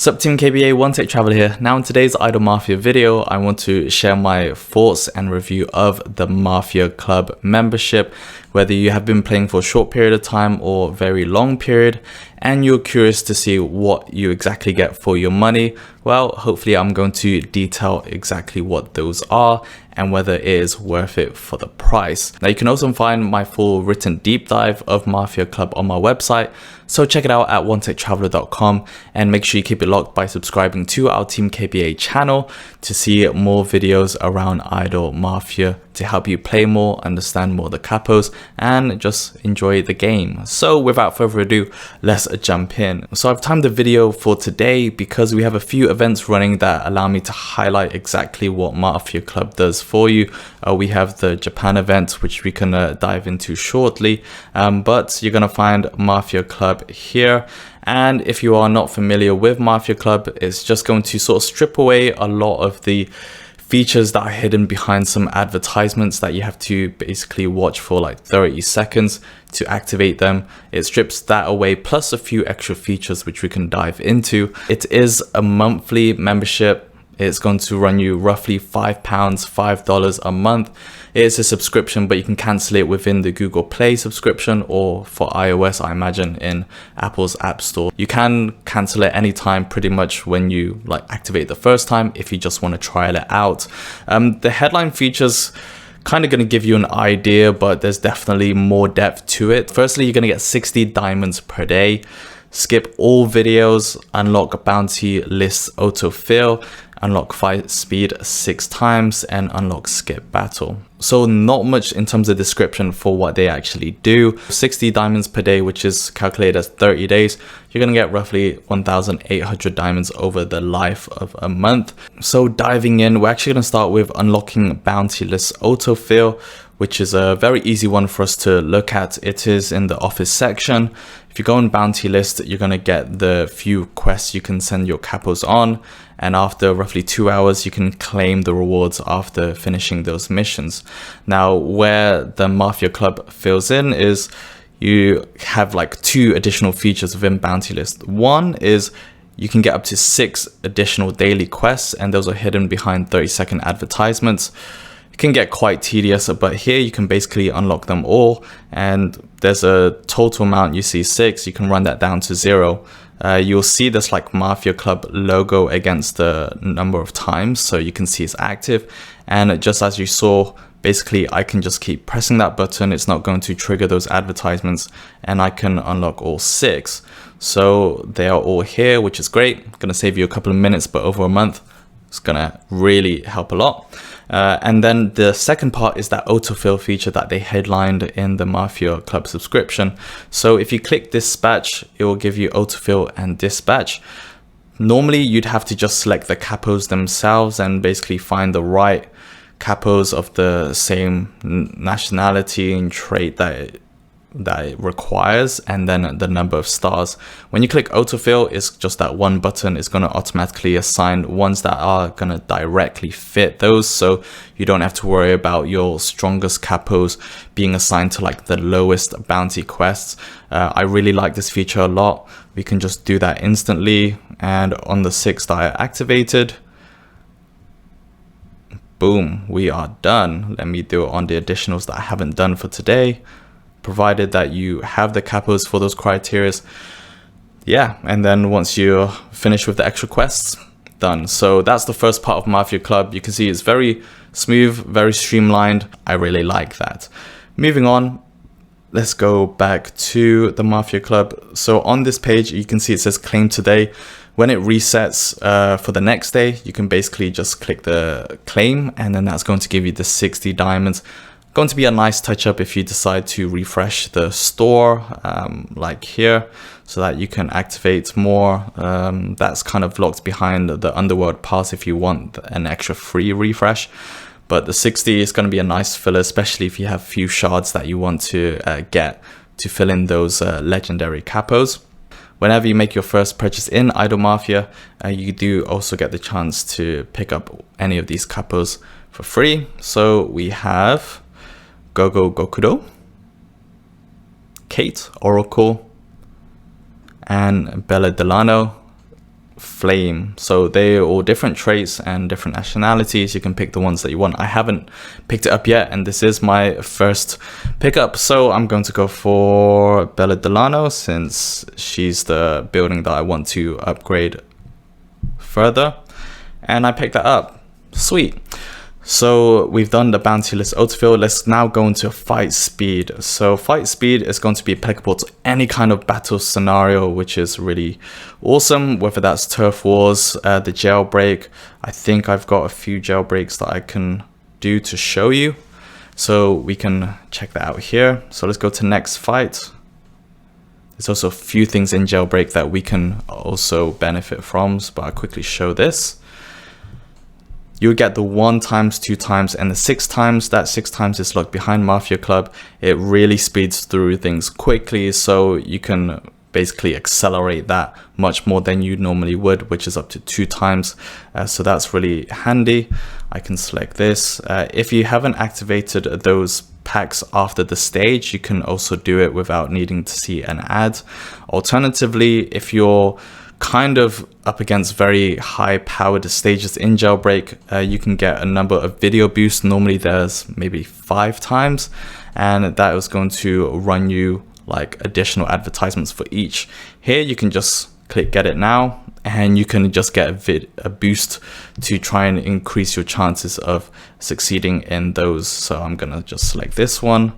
Sup Team KBA, One Tech Traveler here. Now in today's Idle Mafia video, I want to share my thoughts and review of the Mafia Club membership. Whether you have been playing for a short period of time or very long period, and you're curious to see what you exactly get for your money, well, hopefully I'm going to detail exactly what those are and whether it is worth it for the price. Now you can also find my full written deep dive of Mafia Club on my website, so check it out at onetechtraveler.com and make sure you keep it locked by subscribing to our Team KBA channel to see more videos around Idle Mafia to help you play more, understand more of the capos, and just enjoy the game. So without further ado, let's jump in. So I've timed the video for today because we have a few events running that allow me to highlight exactly what Mafia Club does for you. We have the Japan event, which we can dive into shortly, but you're gonna find Mafia Club here. And if you are not familiar with Mafia Club, it's just going to sort of strip away a lot of the features that are hidden behind some advertisements that you have to basically watch for like 30 seconds to activate them. It strips that away, plus a few extra features which we can dive into. It is a monthly membership. It's going to run you roughly £5, $5 a month. It is a subscription, but you can cancel it within the Google Play subscription, or for iOS, I imagine in Apple's App Store. You can cancel it anytime, pretty much when you activate the first time, if you just want to trial it out. The headline features kind of going to give you an idea, but there's definitely more depth to it. Firstly, you're going to get 60 diamonds per day, skip all videos, unlock bounty lists autofill, unlock fight speed 6 times, and unlock skip battle. So not much in terms of description for what they actually do. 60 diamonds per day, which is calculated as 30 days. You're gonna get roughly 1,800 diamonds over the life of a month. So diving in, we're actually gonna start with unlocking bounty list autofill, which is a very easy one for us to look at. It is in the office section. If you go on bounty list, you're gonna get the few quests you can send your capos on, and after roughly 2 hours, you can claim the rewards after finishing those missions. Now, where the Mafia Club fills in is you have like 2 additional features within bounty list. One is you can get up to 6 additional daily quests, and those are hidden behind 30-second advertisements. It can get quite tedious, but here you can basically unlock them all, and there's a total amount. You see 6, you can run that down to 0. You'll see this like Mafia Club logo against the number of times, so you can see it's active. And just as you saw, basically I can just keep pressing that button. It's not going to trigger those advertisements, and I can unlock all 6. So they are all here, which is great. Gonna save you a couple of minutes, but over a month, it's gonna really help a lot. And then the second part is that autofill feature that they headlined in the Mafia Club subscription. So if you click dispatch, it will give you autofill and dispatch. Normally you'd have to just select the capos themselves and basically find the right capos of the same nationality and trait that it requires, and then the number of stars. When you click autofill, it's just that one button. Is going to automatically assign ones that are going to directly fit those, so you don't have to worry about your strongest capos being assigned to like the lowest bounty quests. I really like this feature a lot. We can just do that instantly, and on the 6 that I activated, boom, we are done. Let me do it on the additionals that I haven't done for today, provided that you have the capos for those criteria. Yeah, and then once you're finished with the extra quests, done. So that's the first part of Mafia Club. You can see it's very smooth, very streamlined. I really like that. Moving on, let's go back to the Mafia Club. So on this page, you can see it says claim today. When it resets for the next day, you can basically just click the claim, and then that's going to give you the 60 diamonds. Going to be a nice touch up if you decide to refresh the store like here, so that you can activate more. That's kind of locked behind the Underworld Pass if you want an extra free refresh. But the 60 is going to be a nice filler, especially if you have few shards that you want to get to fill in those legendary capos. Whenever you make your first purchase in Idle Mafia, you do also get the chance to pick up any of these capos for free. So we have Gogo Gokudo, Kate, Oracle, and Bella Delano. flame. So they're all different traits and different nationalities. You can pick the ones that you want. I haven't picked it up yet, and this is my first pickup, so I'm going to go for Bella Delano since she's the building that I want to upgrade further, and I picked that up. Sweet. So we've done the bounty list autofill. Let's now go into fight speed. So fight speed is going to be applicable to any kind of battle scenario, which is really awesome, whether that's turf wars, the jailbreak. I think I've got a few jailbreaks that I can do to show you, so we can check that out here. So let's go to next fight. There's also a few things in jailbreak that we can also benefit from, but I'll quickly show this. You would get the 1 times, 2 times, and the 6 times. That 6 times is locked behind Mafia Club. It really speeds through things quickly, so you can basically accelerate that much more than you normally would, which is up to 2 times. So that's really handy. I can select this. If you haven't activated those packs after the stage, you can also do it without needing to see an ad. Alternatively, if you're kind of up against very high powered stages in jailbreak, you can get a number of video boosts. Normally there's maybe 5 times, and that is going to run you like additional advertisements for each. Here you can just click get it now, and you can just get a boost to try and increase your chances of succeeding in those. So I'm gonna just select this one,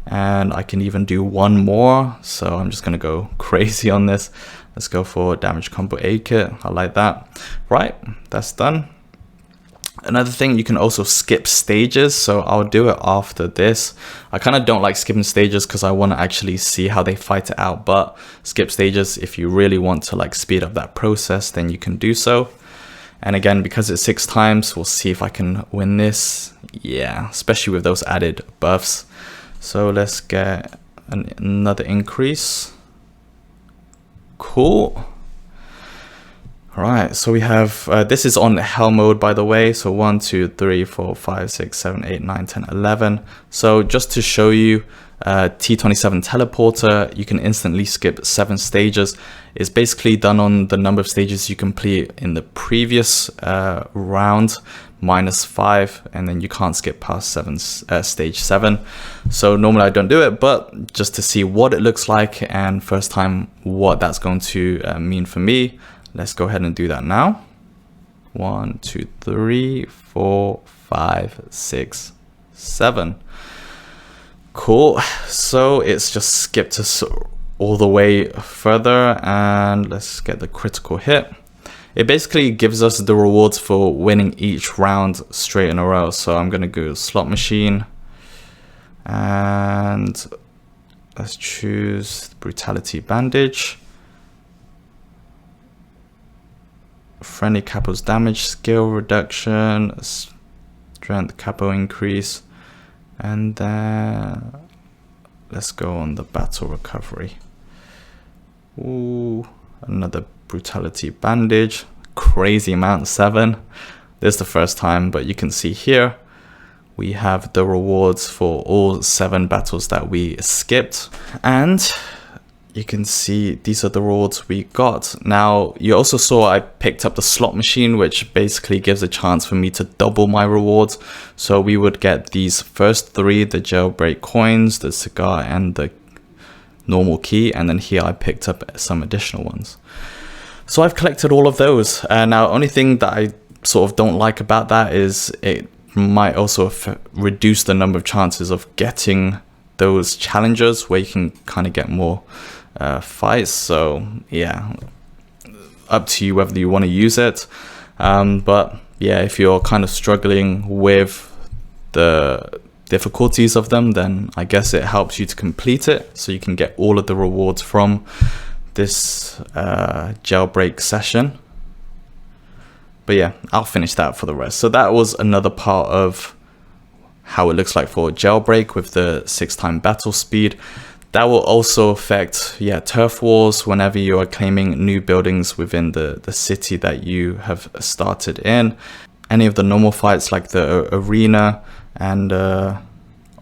and I can even do one more. So I'm just gonna go crazy on this. Let's go for damage combo aid kit. I like that. Right, that's done. Another thing, you can also skip stages, so I'll do it after this. I kind of don't like skipping stages because I want to actually see how they fight it out, but skip stages, if you really want to like speed up that process, then you can do so. And again, because it's 6 times, we'll see if I can win this. Yeah, especially with those added buffs. So let's get another increase. Cool. All right, so we have this is on hell mode, by the way. So 1 2 3 4 5 6 7 8 9 10 11. So just to show you, T27 teleporter, you can instantly skip 7 stages. It's basically done on the number of stages you complete in the previous round minus 5, and then you can't skip past stage 7. So normally I don't do it, but just to see what it looks like and first time what that's going to mean for me, let's go ahead and do that now. 1 2 3 4 5 6 7. Cool. So it's just skipped us all the way further, and let's get the critical hit. It basically gives us the rewards for winning each round straight in a row. So I'm gonna go slot machine, and let's choose brutality bandage. Friendly capo's damage skill reduction, strength capo increase, and then let's go on the battle recovery. Ooh, another brutality bandage, crazy amount, 7. This is the first time, but you can see here we have the rewards for all 7 battles that we skipped, and you can see these are the rewards we got. Now, you also saw I picked up the slot machine, which basically gives a chance for me to double my rewards. So we would get these first 3, the jailbreak coins, the cigar, and the normal key. And then here I picked up some additional ones. So I've collected all of those. Now, only thing that I sort of don't like about that is it might also reduce the number of chances of getting those challengers where you can kind of get more fights. So yeah, up to you whether you want to use it, but yeah, if you're kind of struggling with the difficulties of them, then I guess it helps you to complete it so you can get all of the rewards from this jailbreak session. But yeah, I'll finish that for the rest. So that was another part of how it looks like for jailbreak with the 6-time battle speed. That will also affect, yeah, turf wars whenever you are claiming new buildings within the city that you have started in. Any of the normal fights like the arena, and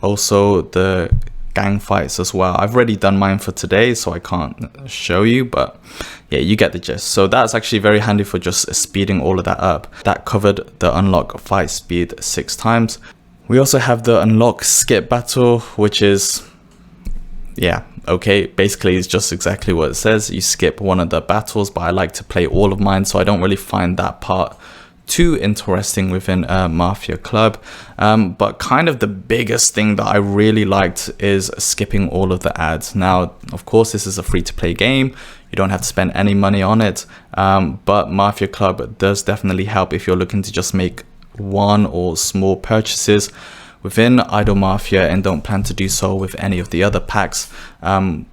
also the gang fights as well. I've already done mine for today, so I can't show you, but yeah, you get the gist. So that's actually very handy for just speeding all of that up. That covered the unlock fight speed 6 times. We also have the unlock skip battle, which is, yeah, okay, basically it's just exactly what it says. You skip one of the battles, but I like to play all of mine, so I don't really find that part too interesting within Mafia Club. But kind of the biggest thing that I really liked is skipping all of the ads. Now, of course, this is a free-to-play game. You don't have to spend any money on it, but Mafia Club does definitely help if you're looking to just make one or small purchases within Idle Mafia and don't plan to do so with any of the other packs.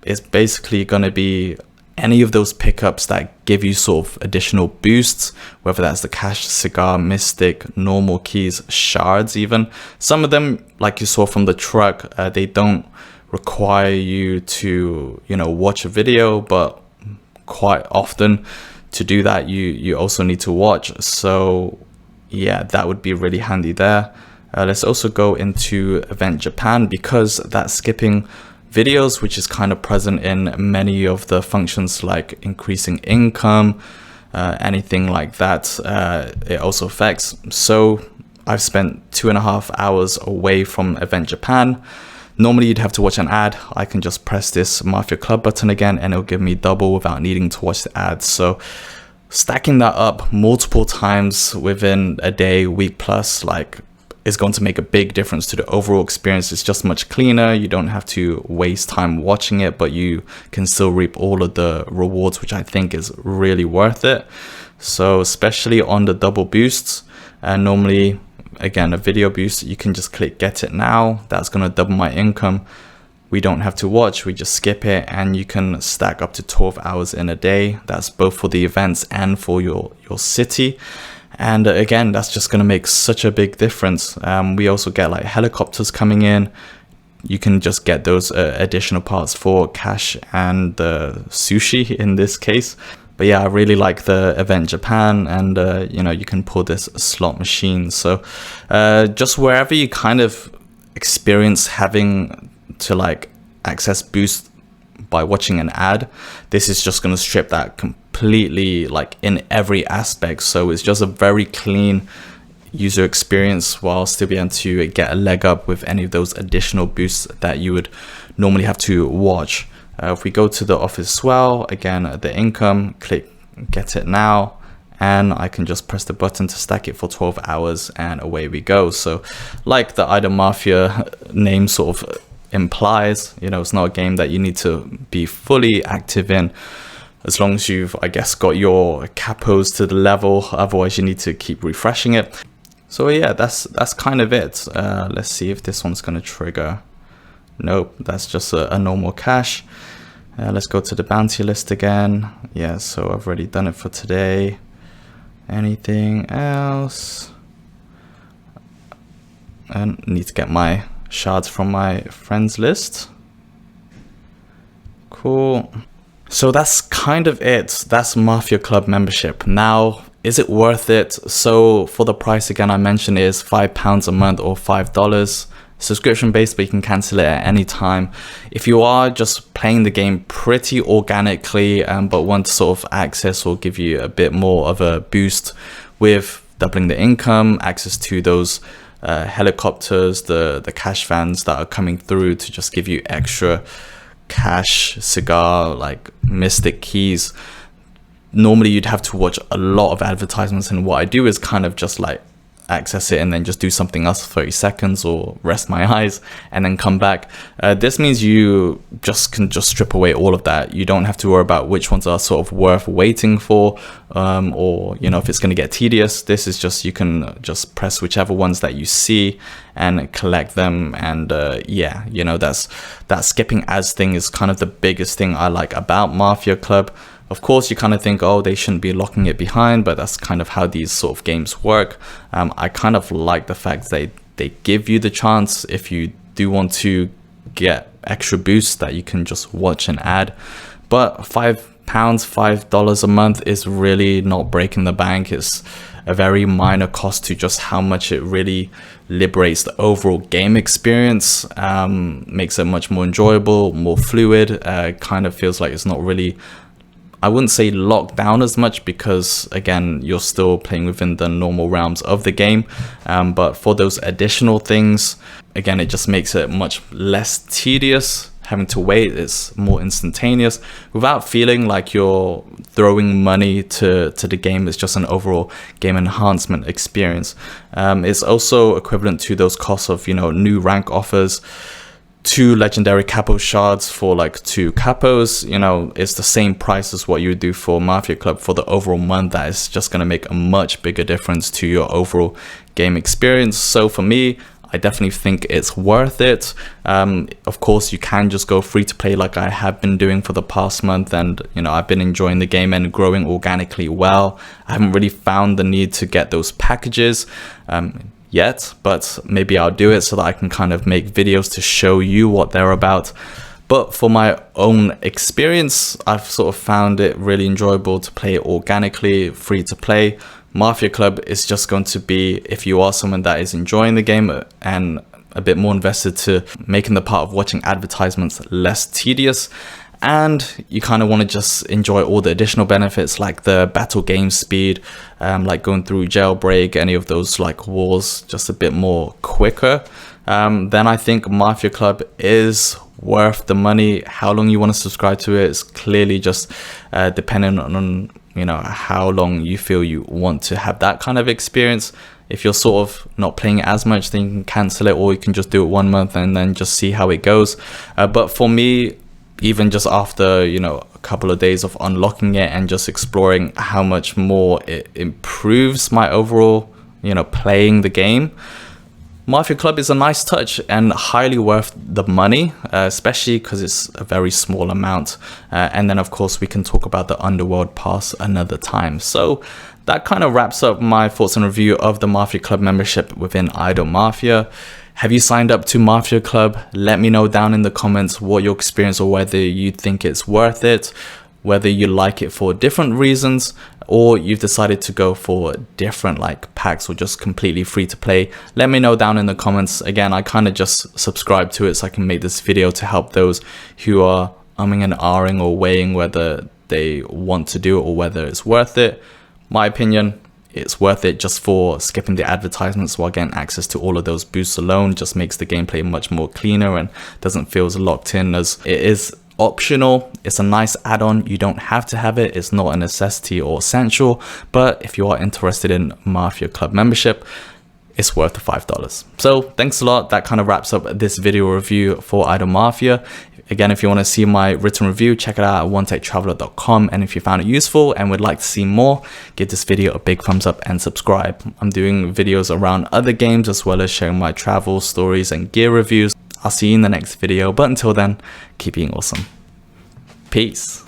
It's basically going to be any of those pickups that give you sort of additional boosts, whether that's the cash, cigar, mystic, normal keys, shards even. Some of them, like you saw from the truck, they don't require you to, you know, watch a video, but quite often to do that you also need to watch. So yeah, that would be really handy there. Let's also go into Event Japan, because that's skipping videos, which is kind of present in many of the functions like increasing income, anything like that, it also affects. So I've spent 2.5 hours away from Event Japan. Normally you'd have to watch an ad. I can just press this Mafia Club button again and it'll give me double without needing to watch the ads. So stacking that up multiple times within a day, week plus, like, is going to make a big difference to the overall experience. It's just much cleaner. You don't have to waste time watching it, but you can still reap all of the rewards, which I think is really worth it. So especially on the double boosts, and normally, again, a video boost, you can just click get it now. That's going to double my income. We don't have to watch, we just skip it, and you can stack up to 12 hours in a day. That's both for the events and for your city. And again, that's just going to make such a big difference. We also get like helicopters coming in. You can just get those additional parts for cash and sushi in this case. But yeah, I really like the Event Japan, and you know, you can pull this slot machine. So just wherever you kind of experience having to like access boost by watching an ad, this is just going to strip that completely, like in every aspect. So it's just a very clean user experience while still being able to get a leg up with any of those additional boosts that you would normally have to watch. If we go to the office as well, again, the income, click get it now, and I can just press the button to stack it for 12 hours and away we go. So like the Idle Mafia name sort of implies, you know, it's not a game that you need to be fully active in, as long as you've, I guess, got your capos to the level. Otherwise you need to keep refreshing it. So yeah, that's kind of it. Let's see if this one's going to trigger. Nope, that's just a normal cash. Let's go to the bounty list again. Yeah, so I've already done it for today. Anything else? I need to get my shards from my friends list. Cool. So that's kind of it. That's Mafia Club membership. Now, is it worth it? So for the price, again, I mentioned, is £5 a month or $5. Subscription based, but you can cancel it at any time. If you are just playing the game pretty organically, but want to sort of access or give you a bit more of a boost with doubling the income, access to those helicopters, the cash vans that are coming through to just give you extra cash, cigar, like mystic keys, normally you'd have to watch a lot of advertisements, and what I do is kind of just like access it and then just do something else for 30 seconds or rest my eyes and then come back. This means you can just strip away all of that. You don't have to worry about which ones are sort of worth waiting for, or you know, if it's going to get tedious. This is just, you can just press whichever ones that you see and collect them. And yeah, you know, that skipping ads thing is kind of the biggest thing I like about Mafia Club. Of course, you kind of think, oh, they shouldn't be locking it behind, but that's kind of how these sort of games work. I kind of like the fact that they give you the chance, if you do want to get extra boosts, that you can just watch an ad. But £5 a month is really not breaking the bank. It's a very minor cost to just how much it really liberates the overall game experience, makes it much more enjoyable, more fluid, kind of feels like it's not really, I wouldn't say locked down as much, because again, you're still playing within the normal realms of the game, but for those additional things, again, it just makes it much less tedious having to wait. It's more instantaneous without feeling like you're throwing money to the game. It's just an overall game enhancement experience. It's also equivalent to those costs of, you know, new rank offers, 2 legendary capo shards for like 2 capos. You know, it's the same price as what you would do for Mafia Club for the overall month. That is just going to make a much bigger difference to your overall game experience. So for me, I definitely think it's worth it. Of course, you can just go free to play like I have been doing for the past month, and you know, I've been enjoying the game and growing organically well. I haven't really found the need to get those packages yet, but maybe I'll do it so that I can kind of make videos to show you what they're about. But for my own experience, I've sort of found it really enjoyable to play organically, free to play. Mafia Club is just going to be, if you are someone that is enjoying the game and a bit more invested, to making the part of watching advertisements less tedious, and you kind of want to just enjoy all the additional benefits like the battle game speed, like going through jailbreak, any of those like wars just a bit more quicker, then I think Mafia Club is worth the money. How long you want to subscribe to it is clearly just dependent on, you know, how long you feel you want to have that kind of experience. If you're sort of not playing it as much, then you can cancel it, or you can just do it 1 month and then just see how it goes. But for me, even just after, you know, a couple of days of unlocking it and just exploring how much more it improves my overall, you know, playing the game, Mafia Club is a nice touch and highly worth the money, especially because it's a very small amount. And then, of course, we can talk about the Underworld Pass another time. So that kind of wraps up my thoughts and review of the Mafia Club membership within Idle Mafia. Have you signed up to Mafia Club? Let me know down in the comments what your experience, or whether you think it's worth it, whether you like it for different reasons, or you've decided to go for different like packs or just completely free to play. Let me know down in the comments. Again, I kind of just subscribe to it so I can make this video to help those who are umming and ahhing or weighing whether they want to do it or whether it's worth it. My opinion, it's worth it just for skipping the advertisements while getting access to all of those boosts alone. Just makes the gameplay much more cleaner and doesn't feel as locked in, as it is optional. It's a nice add-on. You don't have to have it. It's not a necessity or essential, but if you are interested in Mafia Club membership, it's worth the $5. So thanks a lot. That kind of wraps up this video review for Idle Mafia. Again, if you want to see my written review, check it out at onetechtraveler.com. And if you found it useful and would like to see more, give this video a big thumbs up and subscribe. I'm doing videos around other games as well as sharing my travel stories and gear reviews. I'll see you in the next video, but until then, keep being awesome. Peace.